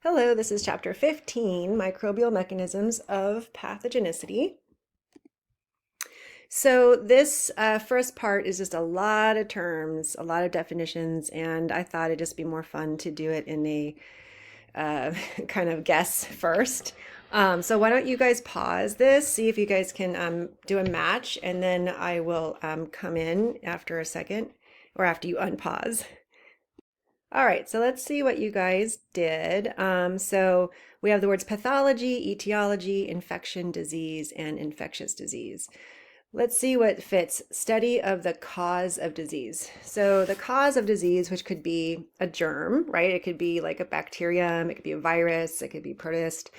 Hello, this is chapter 15, Microbial Mechanisms of Pathogenicity. So this first part is just a lot of terms, a lot of definitions, and I thought it'd just be more fun to do it in a kind of guess first. So why don't you guys pause this, see if you guys can do a match, and then I will come in after a second or after you unpause. All right, so let's see what you guys did. So we have the words pathology, etiology, infection, disease, and infectious disease. Let's see what fits. Study of the cause of disease. So the cause of disease, which could be a germ, right? It could be like a bacterium, it could be a virus, it could be protist,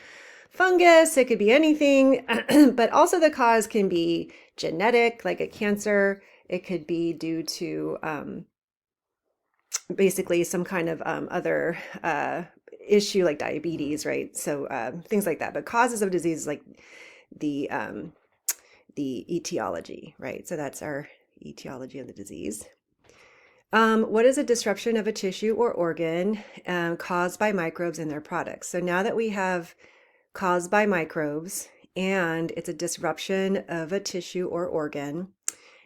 fungus, it could be anything. But also the cause can be genetic, like a cancer. It could be due to basically some kind of other issue like diabetes, right? So things like that. But causes of disease like the um, the etiology, right? So that's our etiology of the disease. What is a disruption of a tissue or organ caused by microbes and their products? So now that we have caused by microbes and it's a disruption of a tissue or organ,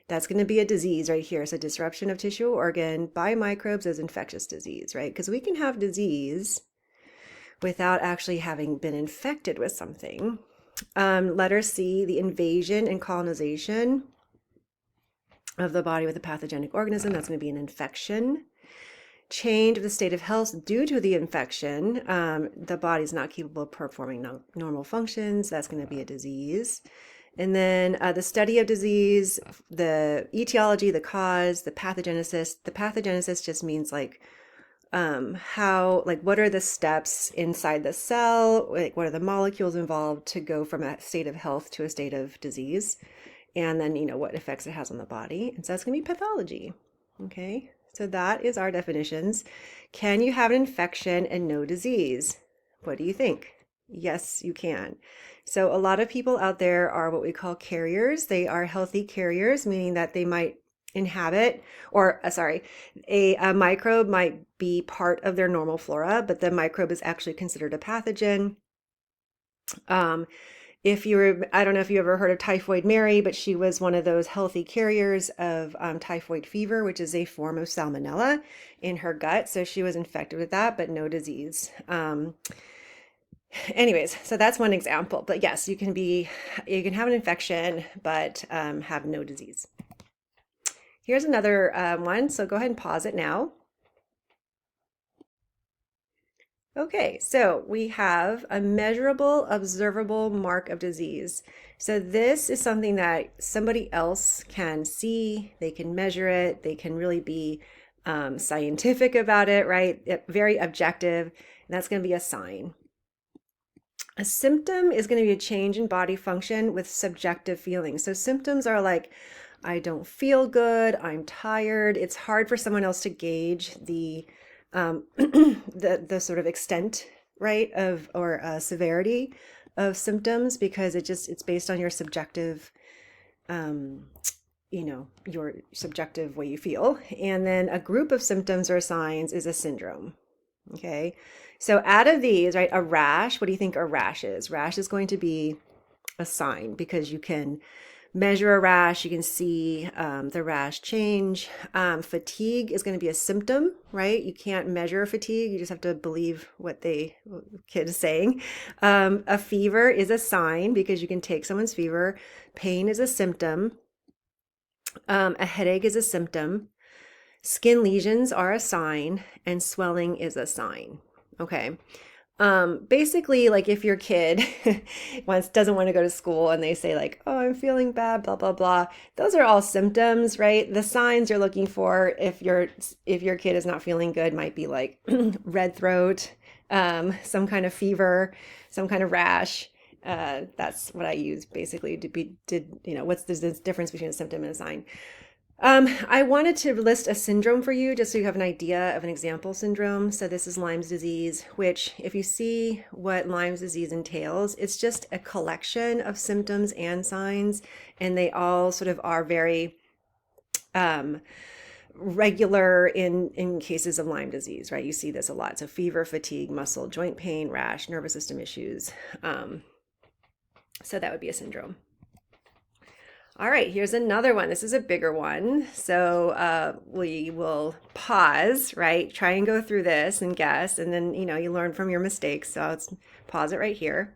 that's going to be a disease right here. So disruption of tissue or organ by microbes is infectious disease, right? Because we can have disease without actually having been infected with something. Letter C, the invasion and colonization of the body with a pathogenic organism. That's going to be an infection. Change of the state of health due to the infection. The body's not capable of performing normal functions. That's going to be a disease. And then the study of disease, the etiology, the cause, the pathogenesis. The pathogenesis just means like what are the steps inside the cell? Like what are the molecules involved to go from a state of health to a state of disease? And then, what effects it has on the body. And so that's going to be pathology. Okay, so that is our definitions. Can you have an infection and no disease? What do you think? Yes, you can. So a lot of people out there are what we call carriers. They are healthy carriers, meaning that they might inhabit, or sorry, a microbe might be part of their normal flora, but the microbe is actually considered a pathogen. If you were, I don't know if you ever heard of Typhoid Mary, but she was one of those healthy carriers of typhoid fever, which is a form of salmonella in her gut. So she was infected with that, but no disease. Anyways, so that's one example. But yes, you can have an infection, but have no disease. Here's another one. So go ahead and pause it now. Okay, so we have a measurable, observable mark of disease. So this is something that somebody else can see, they can measure it, they can really be scientific about it, right? Very objective, and that's going to be a sign. A symptom is going to be a change in body function with subjective feelings. So symptoms are like, I don't feel good, I'm tired. It's hard for someone else to gauge the sort of extent, right, of or severity of symptoms because it's based on your subjective, your subjective way you feel. And then a group of symptoms or signs is a syndrome. Okay, so out of these, right, a rash. What do you think a rash is? Rash is going to be a sign because you can measure a rash, you can see the rash change. Fatigue is going to be a symptom, right? You can't measure fatigue, you just have to believe what the kid is saying. A fever is a sign because you can take someone's fever. Pain is a symptom. A headache is a symptom. Skin lesions are a sign, and swelling is a sign. Okay. Basically, like if your kid doesn't want to go to school and they say like, oh, I'm feeling bad, blah, blah, blah. Those are all symptoms, right? The signs you're looking for if your kid is not feeling good might be like red throat, some kind of fever, some kind of rash. That's what I use basically what's the difference between a symptom and a sign. I wanted to list a syndrome for you just so you have an idea of an example syndrome. So this is Lyme's disease, which if you see what Lyme's disease entails, it's just a collection of symptoms and signs, and they all sort of are very regular in cases of Lyme disease, right? You see this a lot. So fever, fatigue, muscle, joint pain, rash, nervous system issues. So that would be a syndrome. All right, here's another one. This is a bigger one. So we will pause, right? Try and go through this and guess, and then, you learn from your mistakes. So let's pause it right here.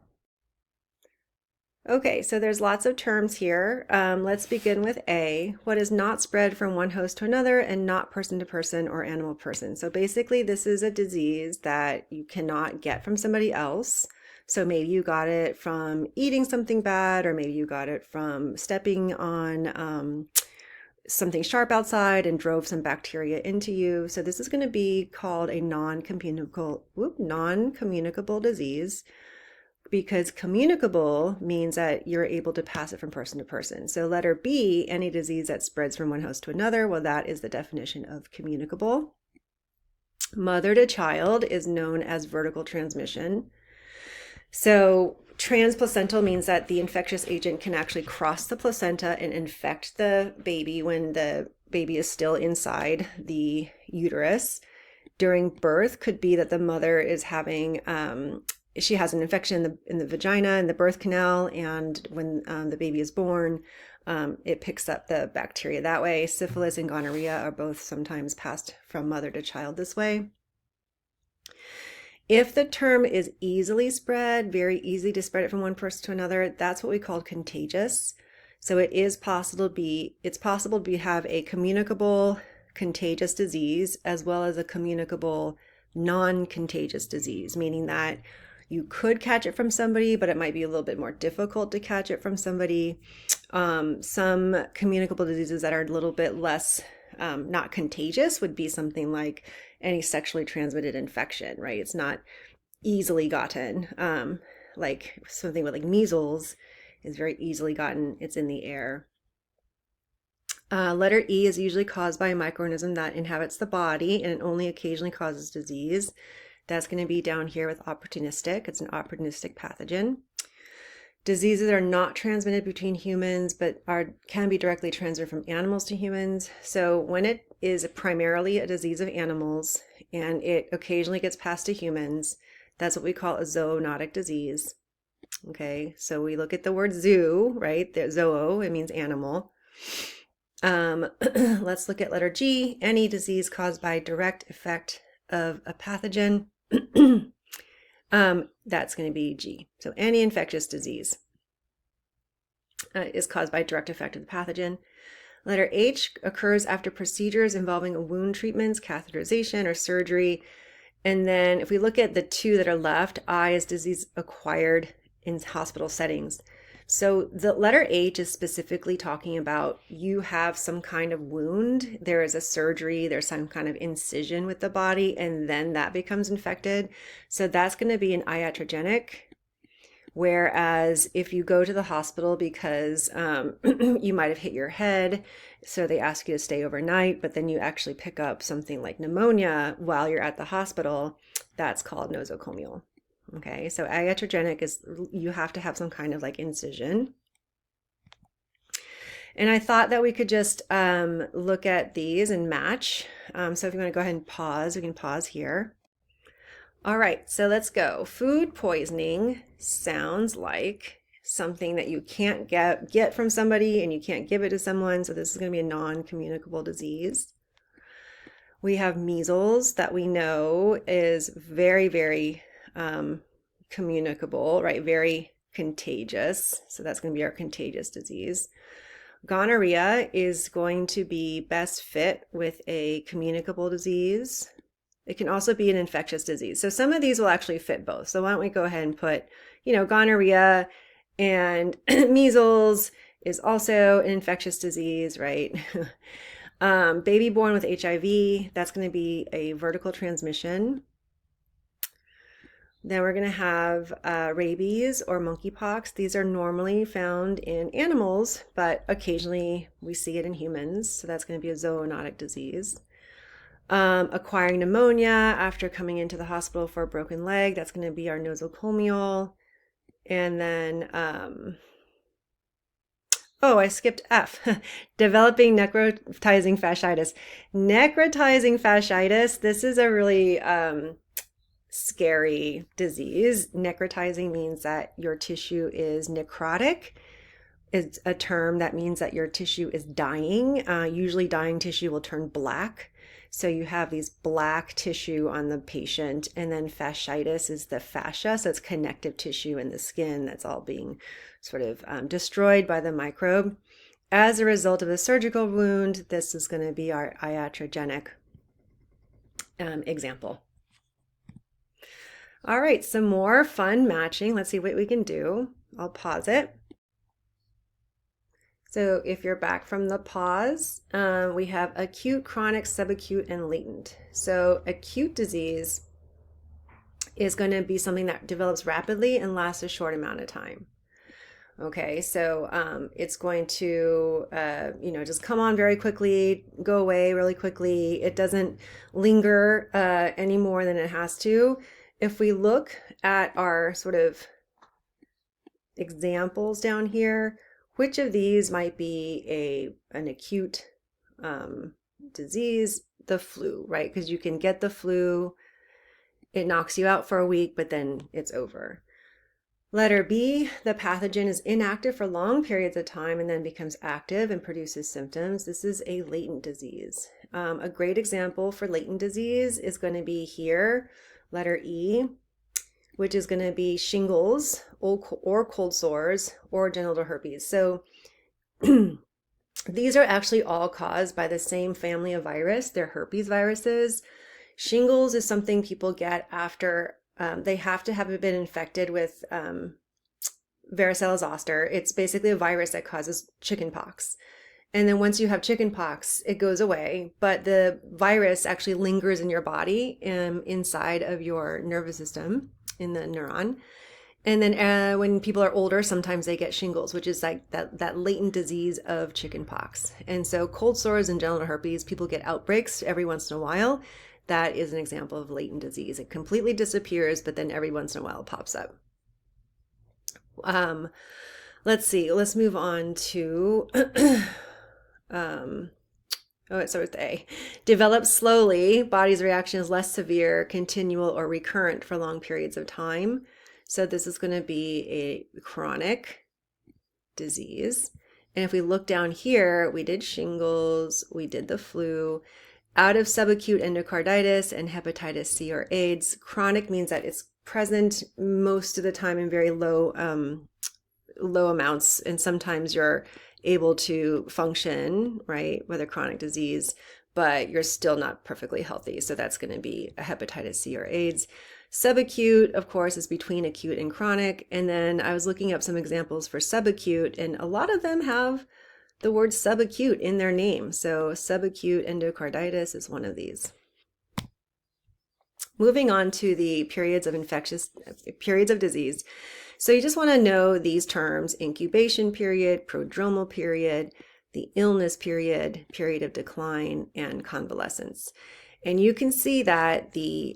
Okay, so there's lots of terms here. Let's begin with A. What is not spread from one host to another and not person to person or animal person? So basically, this is a disease that you cannot get from somebody else. So maybe you got it from eating something bad, or maybe you got it from stepping on something sharp outside and drove some bacteria into you. So this is going to be called a non-communicable disease, because communicable means that you're able to pass it from person to person. So letter B, any disease that spreads from one host to another, well, that is the definition of communicable. Mother to child is known as vertical transmission. So transplacental means that the infectious agent can actually cross the placenta and infect the baby when the baby is still inside the uterus. During birth, could be that the mother is having she has an infection in the vagina and the birth canal, and when the baby is born, it picks up the bacteria that way. Syphilis and gonorrhea are both sometimes passed from mother to child this way. If the term is easily spread, very easy to spread it from one person to another, that's what we call contagious. So it's possible to have a communicable contagious disease as well as a communicable non-contagious disease, meaning that you could catch it from somebody, but it might be a little bit more difficult to catch it from somebody. Some communicable diseases that are a little bit less not contagious would be something like any sexually transmitted infection, right? It's not easily gotten. Like something with like measles is very easily gotten. It's in the air. Letter E is usually caused by a microorganism that inhabits the body, and it only occasionally causes disease. That's going to be down here with opportunistic. It's an opportunistic pathogen. Diseases are not transmitted between humans, but can be directly transmitted from animals to humans. So when it is primarily a disease of animals and it occasionally gets passed to humans, that's what we call a zoonotic disease. Okay, so we look at the word zoo, right? The zoo, it means animal. Let's look at letter G, any disease caused by direct effect of a pathogen. That's going to be G. So any infectious disease is caused by direct effect of the pathogen. Letter H occurs after procedures involving wound treatments, catheterization, or surgery. And then if we look at the two that are left, I is disease acquired in hospital settings. So the letter H is specifically talking about you have some kind of wound, there is a surgery, there's some kind of incision with the body, and then that becomes infected. So that's going to be an iatrogenic. Whereas if you go to the hospital because you might have hit your head, so they ask you to stay overnight, but then you actually pick up something like pneumonia while you're at the hospital, that's called nosocomial. Okay, so iatrogenic is you have to have some kind of like incision. And I thought that we could just look at these and match. So if you want to go ahead and pause, we can pause here. All right, so let's go. Food poisoning sounds like something that you can't get from somebody and you can't give it to someone. So this is going to be a non-communicable disease. We have measles that we know is very, very communicable, right? Very contagious. So that's going to be our contagious disease. Gonorrhea is going to be best fit with a communicable disease. It can also be an infectious disease. So some of these will actually fit both. So why don't we go ahead and put, gonorrhea and measles is also an infectious disease, right? Baby born with HIV, that's going to be a vertical transmission. Then we're going to have rabies or monkeypox. These are normally found in animals, but occasionally we see it in humans. So that's going to be a zoonotic disease. Acquiring pneumonia after coming into the hospital for a broken leg, that's going to be our nosocomial. And then Oh, I skipped F. Developing necrotizing fasciitis. Necrotizing fasciitis, this is a really scary disease. Necrotizing means that your tissue is necrotic. It's a term that means that your tissue is dying. Usually dying tissue will turn black. So you have these black tissue on the patient, and then fasciitis is the fascia, so it's connective tissue in the skin that's all being sort of destroyed by the microbe. As a result of a surgical wound, this is going to be our iatrogenic example. All right, some more fun matching. Let's see what we can do. I'll pause it. So if you're back from the pause, we have acute, chronic, subacute, and latent. So acute disease is going to be something that develops rapidly and lasts a short amount of time. Okay, so it's going to, just come on very quickly, go away really quickly. It doesn't linger any more than it has to. If we look at our sort of examples down here, which of these might be an acute disease? The flu, right? Because you can get the flu, it knocks you out for a week, but then it's over. Letter B, the pathogen is inactive for long periods of time and then becomes active and produces symptoms. This is a latent disease. A great example for latent disease is going to be here, letter E, which is going to be shingles or cold sores or genital herpes. So these are actually all caused by the same family of virus. They're herpes viruses. Shingles is something people get after they have to have been infected with varicella zoster. It's basically a virus that causes chickenpox. And then once you have chickenpox, it goes away, but the virus actually lingers in your body inside of your nervous system, in the neuron. And then when people are older, sometimes they get shingles, which is like that latent disease of chickenpox. And so cold sores and genital herpes, people get outbreaks every once in a while. That is an example of latent disease. It completely disappears, but then every once in a while it pops up. Let's see. Let's move on to it starts with A. Develops slowly. Body's reaction is less severe, continual, or recurrent for long periods of time. So this is going to be a chronic disease. And if we look down here, we did shingles, we did the flu. Out of subacute endocarditis and hepatitis C or AIDS, chronic means that it's present most of the time in very low amounts, and sometimes you're able to function, right, with a chronic disease, but you're still not perfectly healthy. So that's going to be a hepatitis C or AIDS. Subacute, of course, is between acute and chronic. And then I was looking up some examples for subacute, and a lot of them have the word subacute in their name. So subacute endocarditis is one of these. Moving on to the periods of disease. So you just want to know these terms: incubation period, prodromal period, the illness period, period of decline, and convalescence. And you can see that the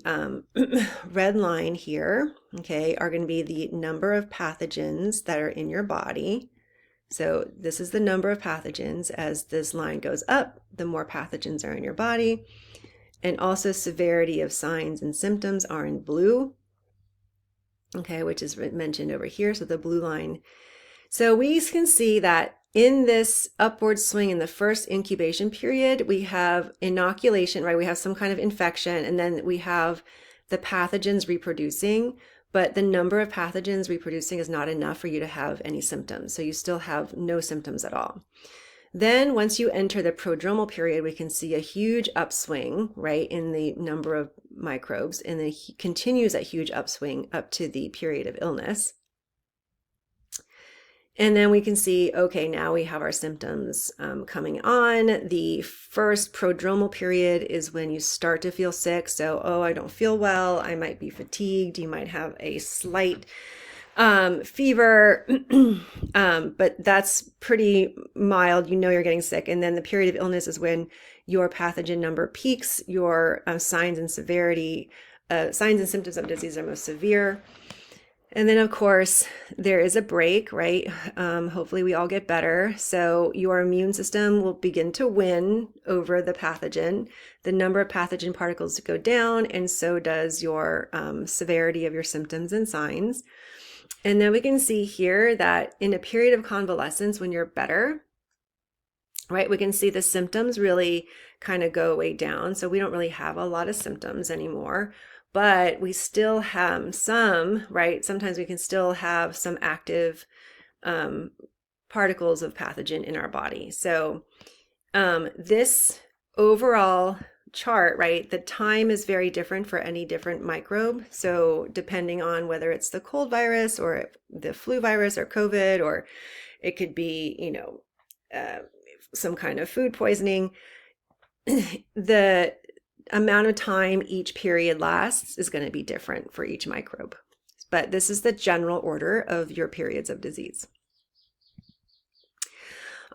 red line here, okay, are going to be the number of pathogens that are in your body. So this is the number of pathogens. As this line goes up, the more pathogens are in your body. And also severity of signs and symptoms are in blue, okay, which is mentioned over here. So the blue line. So we can see that in this upward swing in the first incubation period, we have inoculation, right? We have some kind of infection, and then we have the pathogens reproducing, but the number of pathogens reproducing is not enough for you to have any symptoms. So you still have no symptoms at all. Then once you enter the prodromal period, we can see a huge upswing, right, in the number of microbes, and then continues that huge upswing up to the period of illness. And then we can see, okay, now we have our symptoms coming on. The first prodromal period is when you start to feel sick. So, oh, I don't feel well. I might be fatigued. You might have a slight fever, but that's pretty mild. You know you're getting sick. And then the period of illness is when your pathogen number peaks, your signs and symptoms of disease are most severe. And then, of course, there is a break, right? Hopefully, we all get better. So, your immune system will begin to win over the pathogen. The number of pathogen particles go down, and so does your severity of your symptoms and signs. And then we can see here that in a period of convalescence, when you're better, right, we can see the symptoms really kind of go way down. So, we don't really have a lot of symptoms anymore. But we still have some, right? Sometimes we can still have some active particles of pathogen in our body. So this overall chart, right, the time is very different for any different microbe. So depending on whether it's the cold virus or the flu virus or COVID, or it could be, some kind of food poisoning, the amount of time each period lasts is going to be different for each microbe. But this is the general order of your periods of disease.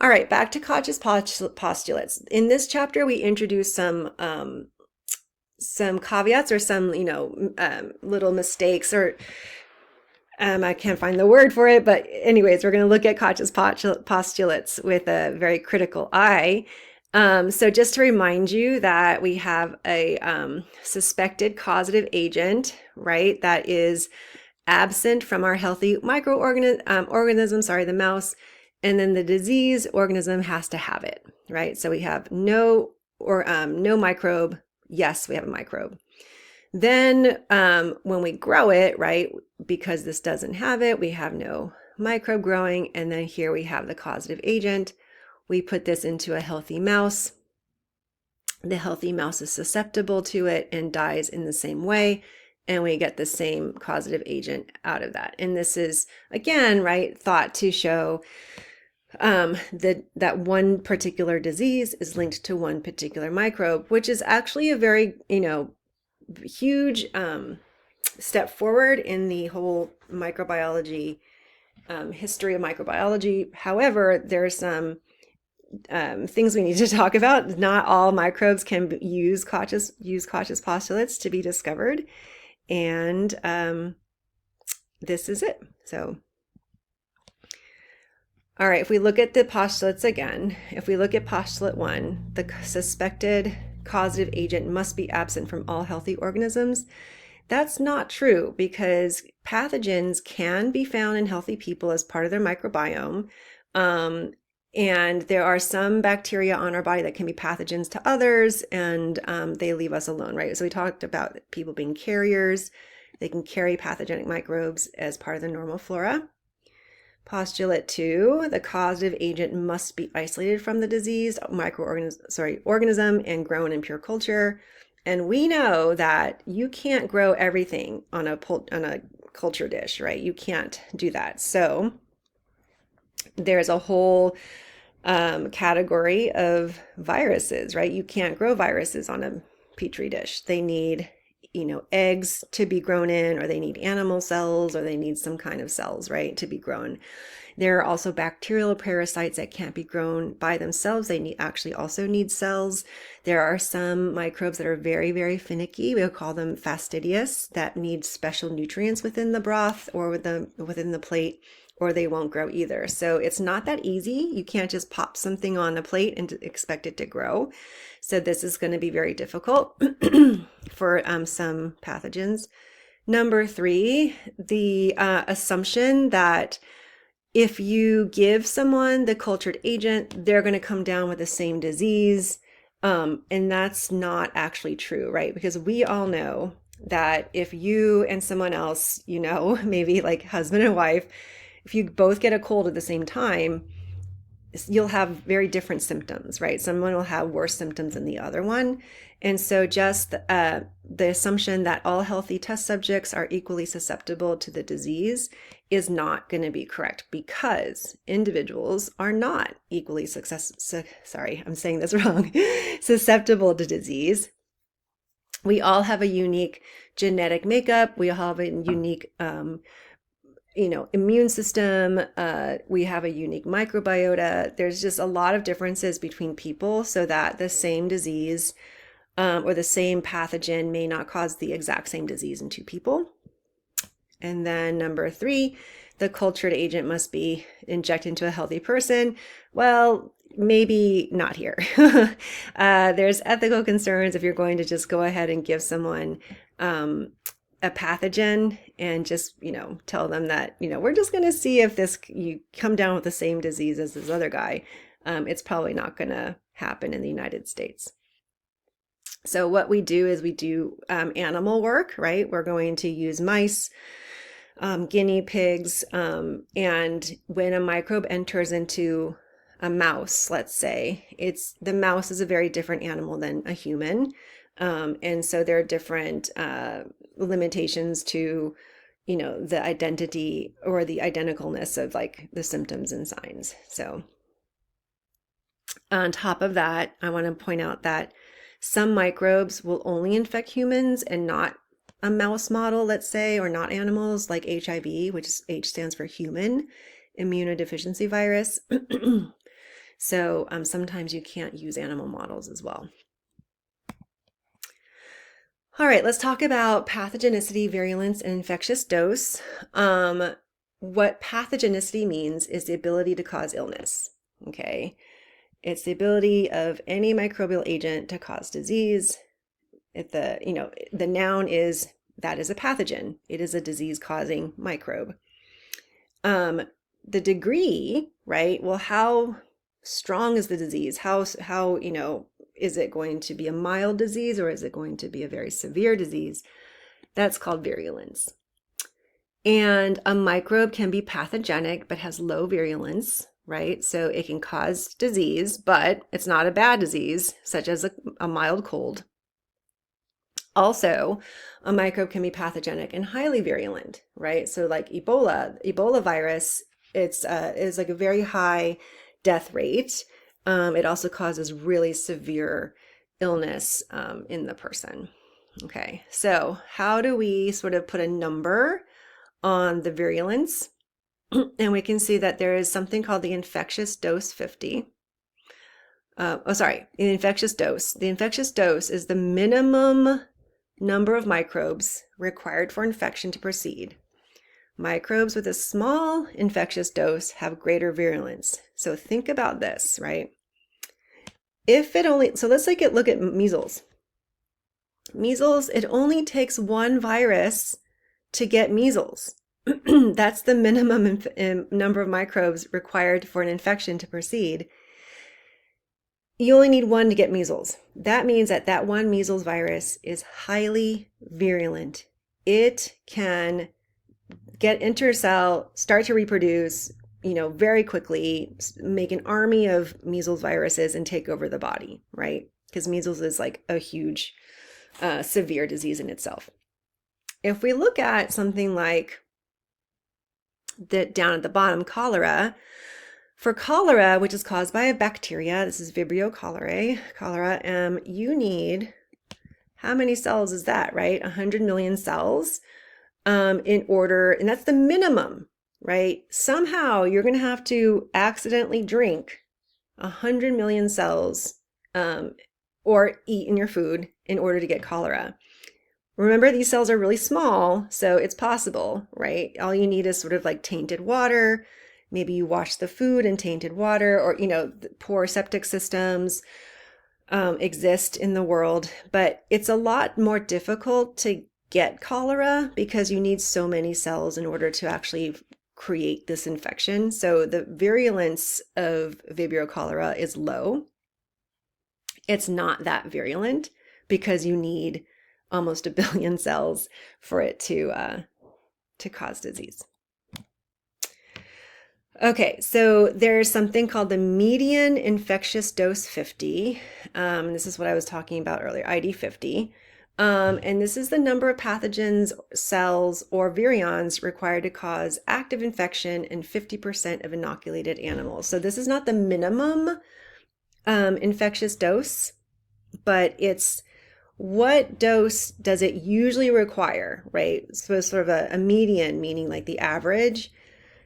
All right, back to Koch's postulates. In this chapter, we introduce some caveats or some, little mistakes, or I can't find the word for it. But anyways, we're going to look at Koch's postulates with a very critical eye. So just to remind you that we have a suspected causative agent, right, that is absent from our healthy microorganism, the mouse, and then the disease organism has to have it, right? So we have no microbe. Yes, we have a microbe. Then when we grow it, right, because this doesn't have it, we have no microbe growing. And then here we have the causative agent. We put this into a healthy mouse. The healthy mouse is susceptible to it and dies in the same way. And we get the same causative agent out of that. And this is, again, right, thought to show that one particular disease is linked to one particular microbe, which is actually a very, huge step forward in the whole microbiology, history of microbiology. However, there's some things we need to talk about. Not all microbes can use Koch's postulates to be discovered, and this is it. So, all right, if we look at the postulates again, if we look at postulate 1, the suspected causative agent must be absent from all healthy organisms. That's not true, because pathogens can be found in healthy people as part of their microbiome. And there are some bacteria on our body that can be pathogens to others, and they leave us alone, right? So we talked about people being carriers. They can carry pathogenic microbes as part of the normal flora. Postulate 2, the causative agent must be isolated from the diseased organism and grown in pure culture. And we know that you can't grow everything on a culture dish, right? You can't do that. So there's a whole category of viruses, right? You can't grow viruses on a petri dish. They need, eggs to be grown in, or they need animal cells, or they need some kind of cells, right, to be grown. There are also bacterial parasites that can't be grown by themselves. They actually also need cells. There are some microbes that are very, very finicky. We'll call them fastidious, that need special nutrients within the broth or within the plate, or they won't grow either. So it's not that easy. You can't just pop something on a plate and expect it to grow. So this is going to be very difficult for some pathogens. Number 3, the assumption that if you give someone the cultured agent, they're going to come down with the same disease. And that's not actually true, right? Because we all know that if you and someone else, maybe like husband and wife, if you both get a cold at the same time, you'll have very different symptoms, right? Someone will have worse symptoms than the other one. And so just the assumption that all healthy test subjects are equally susceptible to the disease is not going to be correct, because individuals are not equally susceptible to disease. We all have a unique genetic makeup. We all have a unique immune system. We have a unique microbiota. There's just a lot of differences between people, so that the same disease or the same pathogen may not cause the exact same disease in two people. And then number 3, the cultured agent must be injected into a healthy person. Well, maybe not here. There's ethical concerns if you're going to just go ahead and give someone a pathogen and just, tell them that, we're just going to see if you come down with the same disease as this other guy. It's probably not going to happen in the United States. So what we do is we do animal work, right? We're going to use mice, guinea pigs, and when a microbe enters into a mouse, let's say, the mouse is a very different animal than a human. And so there are different limitations to, the identity or the identicalness of like the symptoms and signs. So on top of that, I want to point out that some microbes will only infect humans and not a mouse model, let's say, or not animals, like HIV, which is H stands for human immunodeficiency virus. So sometimes you can't use animal models as well. All right, let's talk about pathogenicity, virulence, and infectious dose. What pathogenicity means is the ability to cause illness, okay? It's the ability of any microbial agent to cause disease. The noun is, that is a pathogen. It is a disease-causing microbe. The degree, right? Well, how strong is the disease? How is it going to be a mild disease or is it going to be a very severe disease? That's called virulence. And a microbe can be pathogenic but has low virulence, right? So it can cause disease, but it's not a bad disease, such as a mild cold. Also, a microbe can be pathogenic and highly virulent, right? So like Ebola virus, is like a very high death rate. It also causes really severe illness in the person. Okay, so how do we sort of put a number on the virulence? And we can see that there is something called the infectious dose 50. The infectious dose. The infectious dose is the minimum number of microbes required for infection to proceed. Microbes with a small infectious dose have greater virulence. So think about this, right? So let's look at measles. Measles, it only takes one virus to get measles. That's the minimum number of microbes required for an infection to proceed. You only need one to get measles. That means that one measles virus is highly virulent. It can enter a cell, start to reproduce, very quickly, make an army of measles viruses and take over the body, right? Because measles is like a huge, severe disease in itself. If we look at something like down at the bottom, cholera. For cholera, which is caused by a bacteria, this is Vibrio cholera, you need, how many cells is that, right? 100 million cells in order, and that's the minimum, right? Somehow you're going to have to accidentally drink 100 million cells or eat in your food in order to get cholera. Remember, these cells are really small, so it's possible, right? All you need is sort of like tainted water. Maybe you wash the food in tainted water, or, poor septic systems exist in the world. But it's a lot more difficult to get cholera because you need so many cells in order to actually create this infection. So the virulence of Vibrio cholera is low. It's not that virulent because you need almost 1 billion cells for it to cause disease. Okay, so there's something called the median infectious dose 50. This is what I was talking about earlier, ID50. And this is the number of pathogens, cells, or virions required to cause active infection in 50% of inoculated animals. So this is not the minimum infectious dose, but it's what dose does it usually require, right? So it's sort of a median, meaning like the average,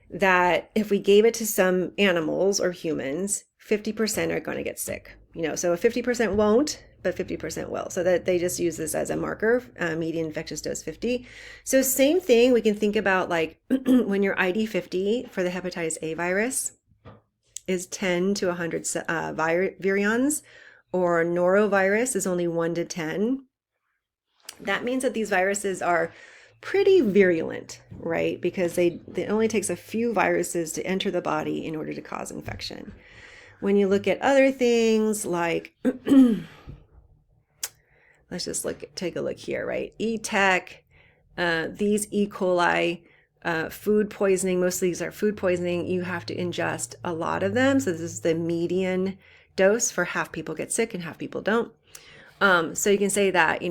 that if we gave it to some animals or humans, 50% are going to get sick. So 50% won't, but 50% will. So that they just use this as a marker, median infectious dose 50. So same thing, we can think about like when your ID50 for the hepatitis A virus is 10 to 100 virions, or norovirus is only 1 to 10. That means that these viruses are pretty virulent, right? Because it only takes a few viruses to enter the body in order to cause infection. When you look at other things like, let's just take a look here, right? E-tech, these E. coli, food poisoning, most of these are food poisoning. You have to ingest a lot of them. So this is the median dose for half people get sick and half people don't. So you can say that,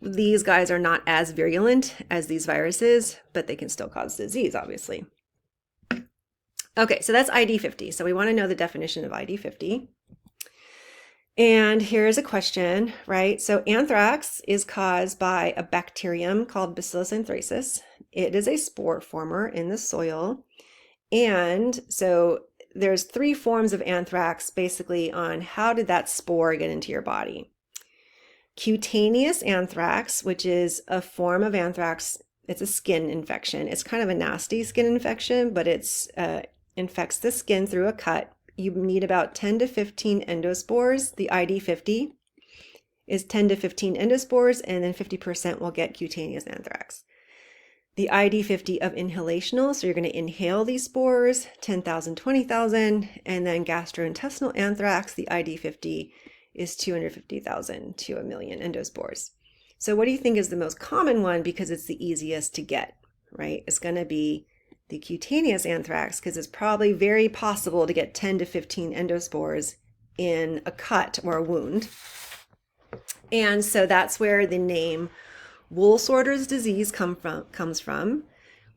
these guys are not as virulent as these viruses, but they can still cause disease, obviously. Okay, so that's ID50. So we want to know the definition of ID50. And here's a question, right? So anthrax is caused by a bacterium called Bacillus anthracis. It is a spore former in the soil. And so there's 3 forms of anthrax basically on how did that spore get into your body. Cutaneous anthrax, which is a form of anthrax, it's a skin infection. It's kind of a nasty skin infection, but it's infects the skin through a cut. You need about 10 to 15 endospores. The ID50 is 10 to 15 endospores, and then 50% will get cutaneous anthrax. The ID50 of inhalational, so you're going to inhale these spores, 10,000, 20,000, and then gastrointestinal anthrax, the ID50 is 250,000 to 1,000,000 endospores. So what do you think is the most common one, because it's the easiest to get, right? It's going to be the cutaneous anthrax, because it's probably very possible to get 10 to 15 endospores in a cut or a wound. And so that's where the name wool sorter's disease comes from.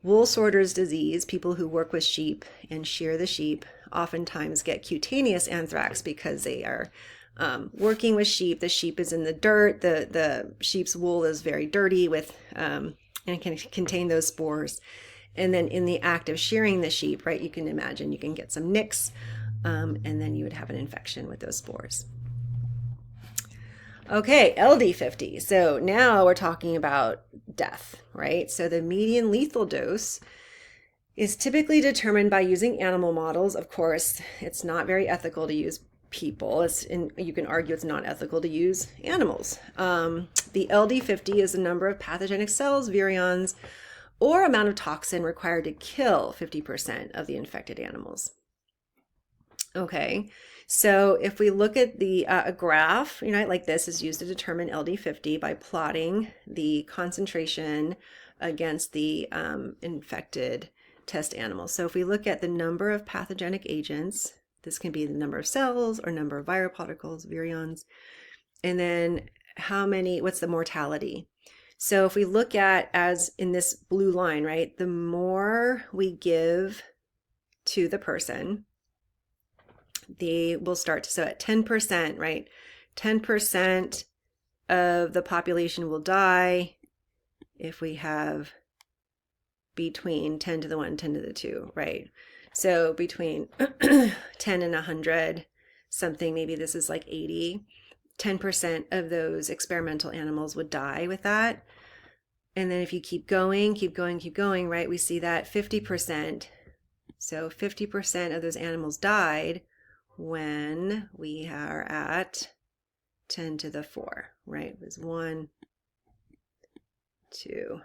Wool sorter's disease, people who work with sheep and shear the sheep, oftentimes get cutaneous anthrax because they are working with sheep. The sheep is in the dirt. The sheep's wool is very dirty with and can contain those spores. And then in the act of shearing the sheep, right, you can imagine you can get some nicks, and then you would have an infection with those spores. Okay, LD50. So now we're talking about death, right? So the median lethal dose is typically determined by using animal models. Of course, it's not very ethical to use people. You can argue it's not ethical to use animals. The LD50 is the number of pathogenic cells, virions, or amount of toxin required to kill 50% of the infected animals. Okay, so if we look at the a graph, like this is used to determine LD50 by plotting the concentration against the infected test animals. So if we look at the number of pathogenic agents, this can be the number of cells or number of viral particles, virions, and then what's the mortality? So if we look at, as in this blue line, right, the more we give to the person, they will start to, so at 10%, right, 10% of the population will die if we have between 10 to the 1, 10 to the 2, right? So between 10 and 100, something, maybe this is like 80, 10% of those experimental animals would die with that. And then if you keep going, right, we see that 50%, so 50% of those animals died when we are at 10 to the 4, right? It was 1, 2,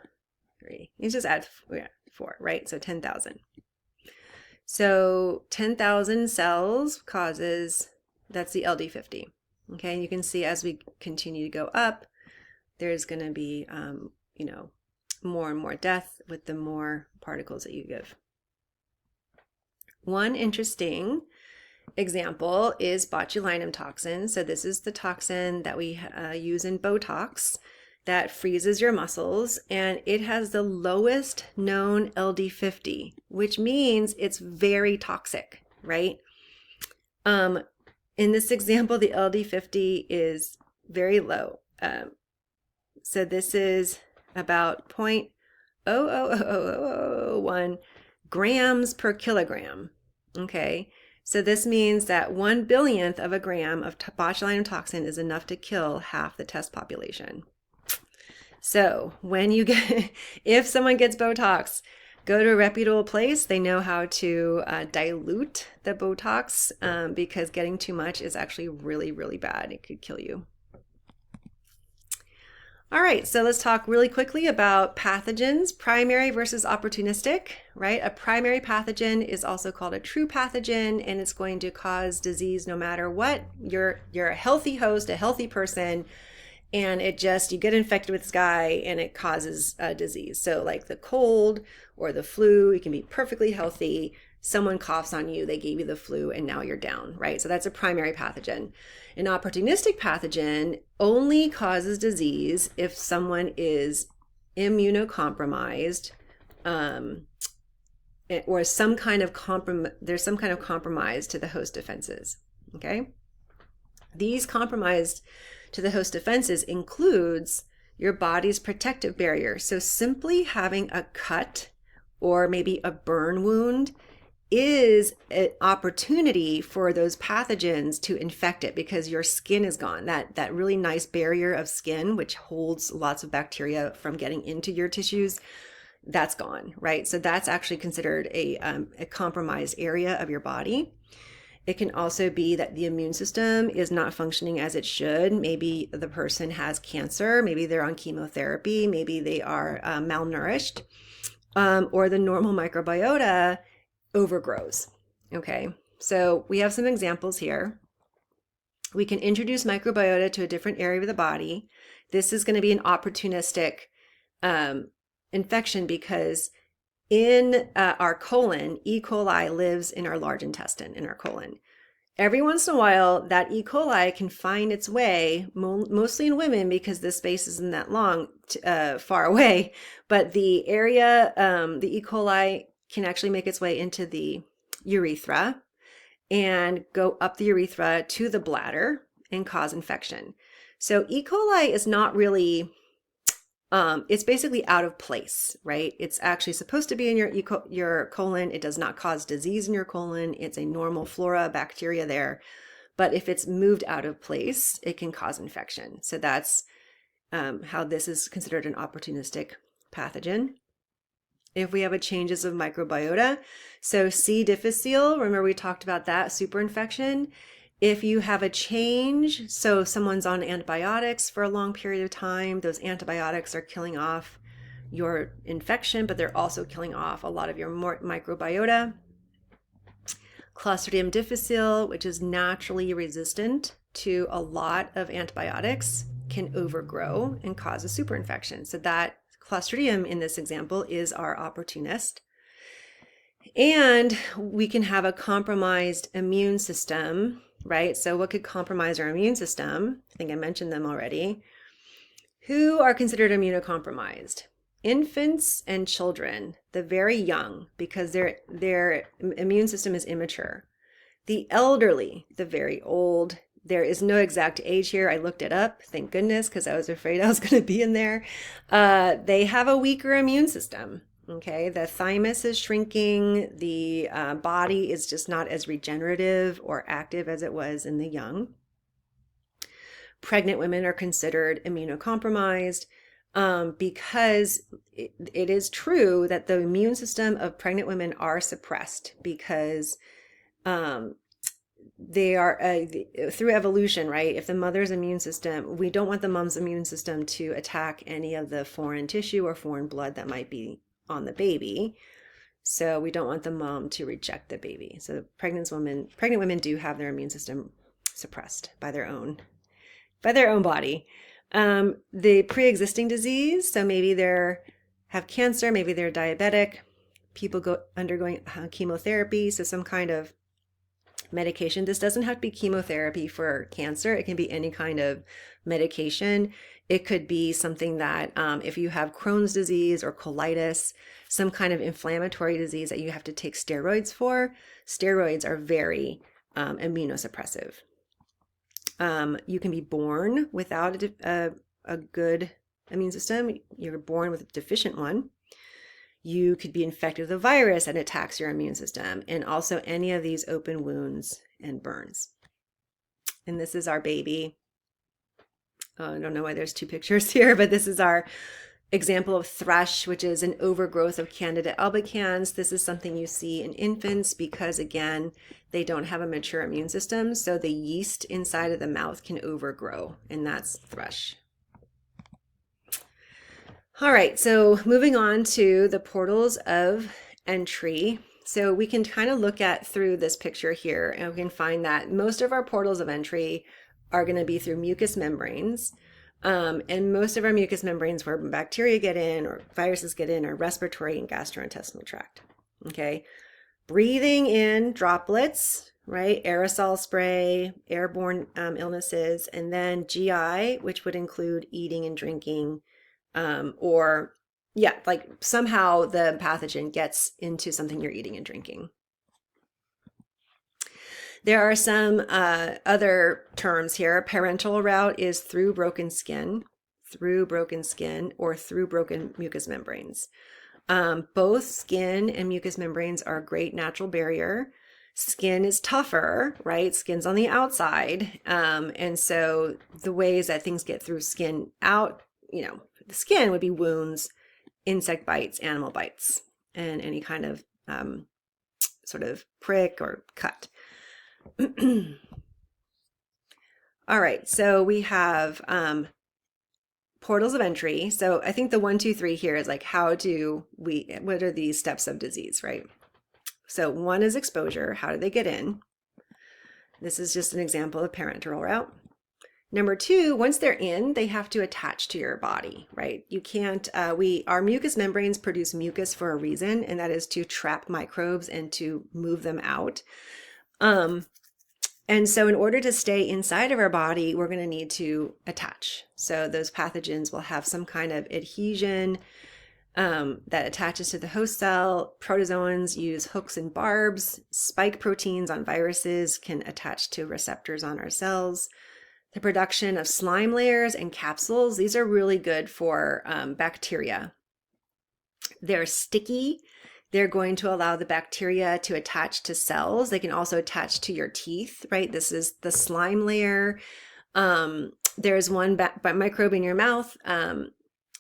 3. You just add 4, right? So 10,000. So 10,000 cells that's the LD50. Okay, and you can see as we continue to go up, there's going to be, more and more death with the more particles that you give. One interesting example is botulinum toxin. So this is the toxin that we use in Botox that freezes your muscles, and it has the lowest known LD50, which means it's very toxic, right? In this example, the LD50 is very low. So this is about 0.00001 grams per kilogram. Okay, So this means that 1 billionth of a gram of botulinum toxin is enough to kill half the test population. So when you get, if someone gets Botox, go to a reputable place. They know how to dilute the Botox because getting too much is actually really, really bad. It could kill you. All right, so let's talk really quickly about pathogens, primary versus opportunistic, right? A primary pathogen is also called a true pathogen, and it's going to cause disease no matter what. You're a healthy host, a healthy person, and it just, you get infected with this guy and it causes a disease. So like the cold or the flu, you can be perfectly healthy. Someone coughs on you, they gave you the flu, and now you're down, right? So that's a primary pathogen. An opportunistic pathogen only causes disease if someone is immunocompromised, or there's some kind of compromise to the host defenses, okay? These compromised to the host defenses includes your body's protective barrier. So simply having a cut or maybe a burn wound is an opportunity for those pathogens to infect it because your skin is gone. That really nice barrier of skin, which holds lots of bacteria from getting into your tissues, that's gone, right? So that's actually considered a compromised area of your body. It can also be that the immune system is not functioning as it should. Maybe the person has cancer, maybe they're on chemotherapy, maybe they are malnourished, or the normal microbiota overgrows. Okay, so we have some examples here. We can introduce microbiota to a different area of the body. This is going to be an opportunistic infection because in our colon, E. coli lives in our large intestine, in our colon. Every once in a while, that E. coli can find its way, mostly in women because the space isn't that long, far away, but the area, the E. coli can actually make its way into the urethra and go up the urethra to the bladder and cause infection. So E. coli is not really, it's basically out of place, right? It's actually supposed to be in your colon. It does not cause disease in your colon. It's a normal flora, bacteria there. But if it's moved out of place, it can cause infection. So that's how this is considered an opportunistic pathogen. If we have a changes of microbiota, so C. difficile, remember we talked about that, superinfection. If you have a change, so someone's on antibiotics for a long period of time, those antibiotics are killing off your infection, but they're also killing off a lot of your microbiota. Clostridium difficile, which is naturally resistant to a lot of antibiotics, can overgrow and cause a superinfection. So that Clostridium in this example is our opportunist. And we can have a compromised immune system, right? So what could compromise our immune system? I think I mentioned them already. Who are considered immunocompromised? Infants and children, the very young, because their immune system is immature. The elderly, the very old. There is no exact age here. I looked it up, thank goodness, because I was afraid I was going to be in there. They have a weaker immune system. Okay, the thymus is shrinking. The body is just not as regenerative or active as it was in the young. Pregnant women are considered immunocompromised because it is true that the immune system of pregnant women are suppressed because they are through evolution, right? If the mother's immune system, we don't want the mom's immune system to attack any of the foreign tissue or foreign blood that might be on the baby. So we don't want the mom to reject the baby. So pregnant women do have their immune system suppressed by their own body. The pre-existing disease, so maybe they have cancer, maybe they're diabetic, people undergoing chemotherapy, so some kind of medication. This doesn't have to be chemotherapy for cancer. It can be any kind of medication. It could be something that if you have Crohn's disease or colitis, some kind of inflammatory disease that you have to take steroids for. Steroids are very immunosuppressive. You can be born without a good immune system. You're born with a deficient one. You could be infected with a virus that attacks your immune system, and also any of these open wounds and burns. And this is our baby. I don't know why there's two pictures here, but this is our example of thrush, which is an overgrowth of Candida albicans. This is something you see in infants because, again, they don't have a mature immune system, so the yeast inside of the mouth can overgrow, and that's thrush. All right, so moving on to the portals of entry. So we can kind of look at through this picture here, and we can find that most of our portals of entry are going to be through mucous membranes. And most of our mucous membranes where bacteria get in or viruses get in are respiratory and gastrointestinal tract. Okay. Breathing in droplets, right? Aerosol spray, airborne illnesses, and then GI, which would include eating and drinking, or yeah, like somehow the pathogen gets into something you're eating and drinking. There are some other terms here. Parenteral route is through broken skin, or through broken mucous membranes. Both skin and mucous membranes are a great natural barrier. Skin is tougher, right? Skin's on the outside. And so the ways that things get through skin out, the skin would be wounds, insect bites, animal bites, and any kind of sort of prick or cut. All right, so we have portals of entry. So I think the 1, 2, 3 here is like, what are these steps of disease, right? So 1 is exposure. How do they get in? This is just an example of parenteral route. Number 2, once they're in, they have to attach to your body, right? You can't, our mucous membranes produce mucus for a reason, and that is to trap microbes and to move them out. And so in order to stay inside of our body, we're going to need to attach. So those pathogens will have some kind of adhesion that attaches to the host cell. Protozoans use hooks and barbs. Spike proteins on viruses can attach to receptors on our cells. The production of slime layers and capsules, these are really good for bacteria. They're sticky. They're going to allow the bacteria to attach to cells. They can also attach to your teeth, right? This is the slime layer. There's one microbe in your mouth,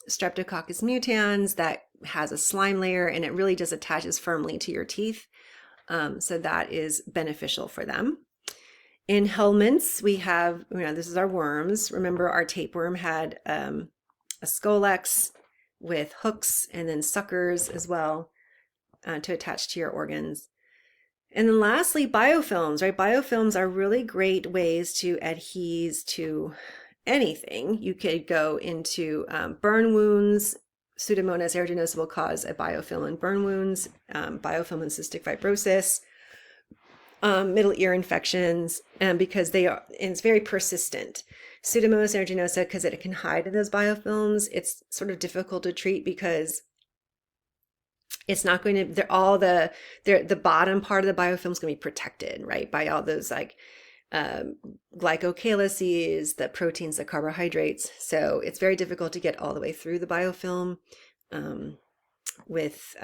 Streptococcus mutans, that has a slime layer, and it really just attaches firmly to your teeth. So that is beneficial for them. In helminths, we have, this is our worms. Remember, our tapeworm had a scolex with hooks and then suckers as well to attach to your organs. And then lastly, biofilms, right? Biofilms are really great ways to adhere to anything. You could go into burn wounds. Pseudomonas aeruginosa will cause a biofilm in burn wounds, biofilm in cystic fibrosis, middle ear infections, because it's very persistent. Pseudomonas aeruginosa, because it can hide in those biofilms, it's sort of difficult to treat because it's not going to, the bottom part of the biofilm is going to be protected, right, by all those like glycocalyces, the proteins, the carbohydrates. So it's very difficult to get all the way through the biofilm with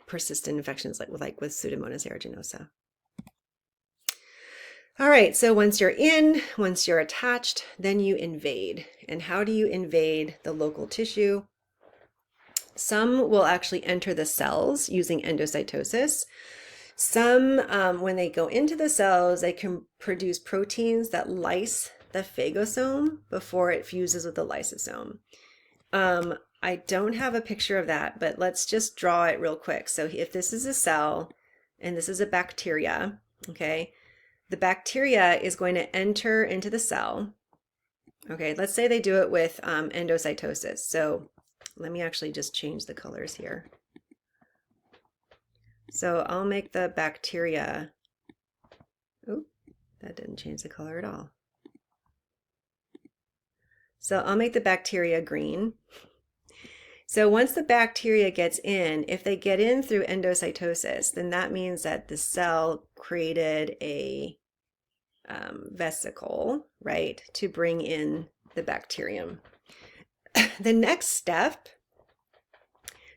persistent infections like with Pseudomonas aeruginosa. All right, so once you're attached, then you invade. And how do you invade the local tissue? Some will actually enter the cells using endocytosis. Some, when they go into the cells, they can produce proteins that lyse the phagosome before it fuses with the lysosome. I don't have a picture of that, but let's just draw it real quick. So if this is a cell and this is a bacteria, okay, the bacteria is going to enter into the cell. Okay, let's say they do it with endocytosis. So let me actually just change the colors here. So I'll make the bacteria, oh, that didn't change the color at all. So I'll make the bacteria green. So once the bacteria gets in, if they get in through endocytosis, then that means that the cell created a vesicle, right, to bring in the bacterium. The next step,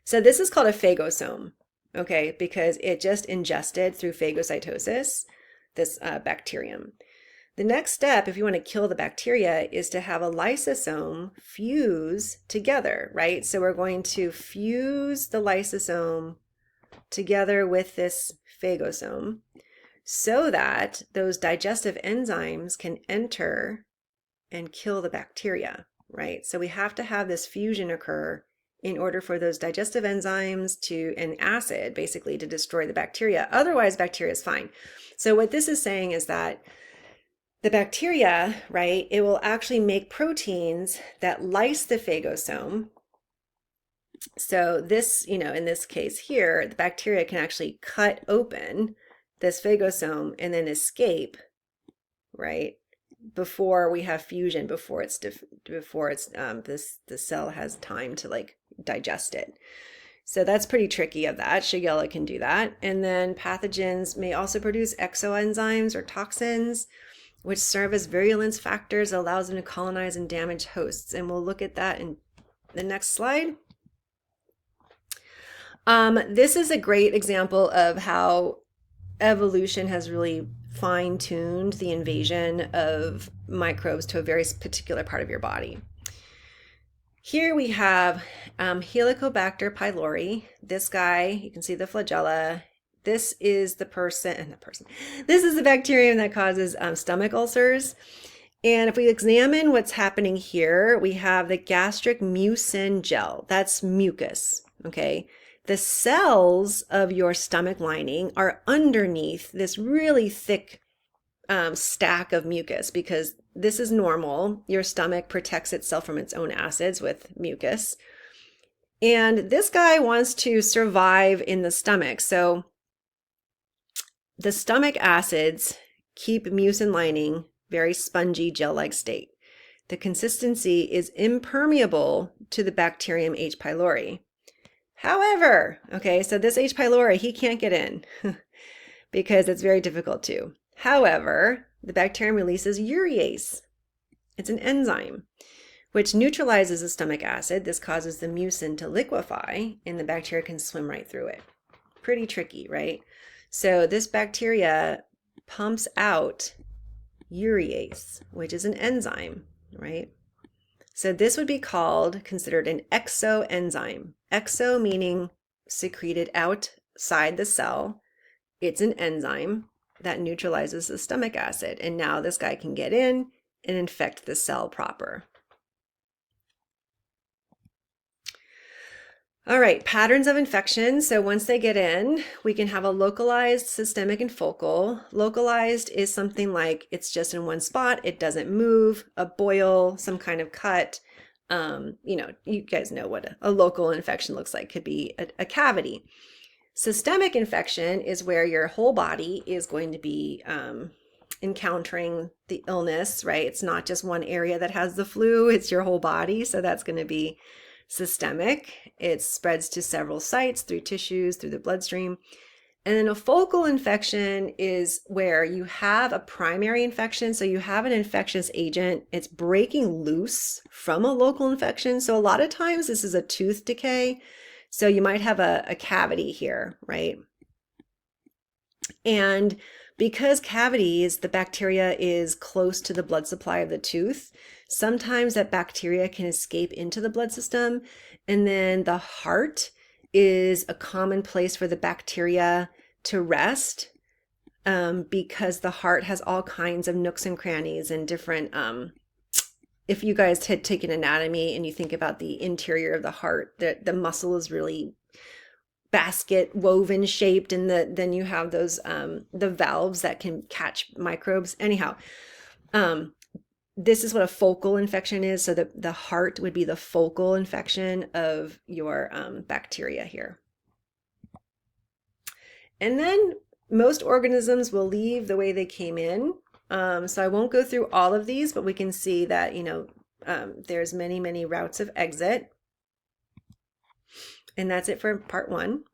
So this is called a phagosome, okay, because it just ingested through phagocytosis this bacterium. The next step, if you want to kill the bacteria, is to have a lysosome fuse together, right? So we're going to fuse the lysosome together with this phagosome so that those digestive enzymes can enter and kill the bacteria, right? So we have to have this fusion occur in order for those digestive enzymes to, and acid basically, to destroy the bacteria. Otherwise, bacteria is fine. So what this is saying is that the bacteria, right, it will actually make proteins that lyse the phagosome. So this, in this case here, the bacteria can actually cut open this phagosome and then escape, right, before we have fusion, before the cell has time to like digest it. So that's pretty tricky of that. Shigella can do that. And then pathogens may also produce exoenzymes or toxins, which serve as virulence factors that allows them to colonize and damage hosts. And we'll look at that in the next slide. This is a great example of how evolution has really fine-tuned the invasion of microbes to a very particular part of your body. Here we have Helicobacter pylori. This guy, you can see the flagella. This is the This is the bacterium that causes stomach ulcers. And if we examine what's happening here, we have the gastric mucin gel. That's mucus, okay? The cells of your stomach lining are underneath this really thick stack of mucus, because this is normal. Your stomach protects itself from its own acids with mucus. And this guy wants to survive in the stomach. So the stomach acids keep mucin lining very spongy gel-like state. The consistency is impermeable to the bacterium H. pylori. However, okay, so this H. pylori, he can't get in because it's very difficult to. However, the bacterium releases urease. It's an enzyme which neutralizes the stomach acid. This causes the mucin to liquefy and the bacteria can swim right through it. Pretty tricky, right? So this bacteria pumps out urease, which is an enzyme, right? So this would be considered an exoenzyme. Exo meaning secreted outside the cell. It's an enzyme that neutralizes the stomach acid. And now this guy can get in and infect the cell proper. All right, patterns of infection. So once they get in, we can have a localized, systemic, and focal. Localized is something like it's just in one spot, it doesn't move, a boil, some kind of cut. You guys know what a local infection looks like. Could be a cavity. Systemic infection is where your whole body is going to be encountering the illness, right? It's not just one area that has the flu, it's your whole body. So that's going to be systemic. It spreads to several sites through tissues, through the bloodstream. And then a focal infection is where you have a primary infection. So you have an infectious agent, it's breaking loose from a local infection. So a lot of times this is a tooth decay. So you might have a cavity here, right? And because cavities, the bacteria is close to the blood supply of the tooth, sometimes that bacteria can escape into the blood system. And then the heart is a common place for the bacteria to rest, because the heart has all kinds of nooks and crannies and different, if you guys had taken anatomy and you think about the interior of the heart, the muscle is really basket woven shaped, and then you have those the valves that can catch microbes. Anyhow, this is what a focal infection is. So the heart would be the focal infection of your bacteria here. And then most organisms will leave the way they came in. So I won't go through all of these, but we can see that, there's many routes of exit. And that's it for part 1.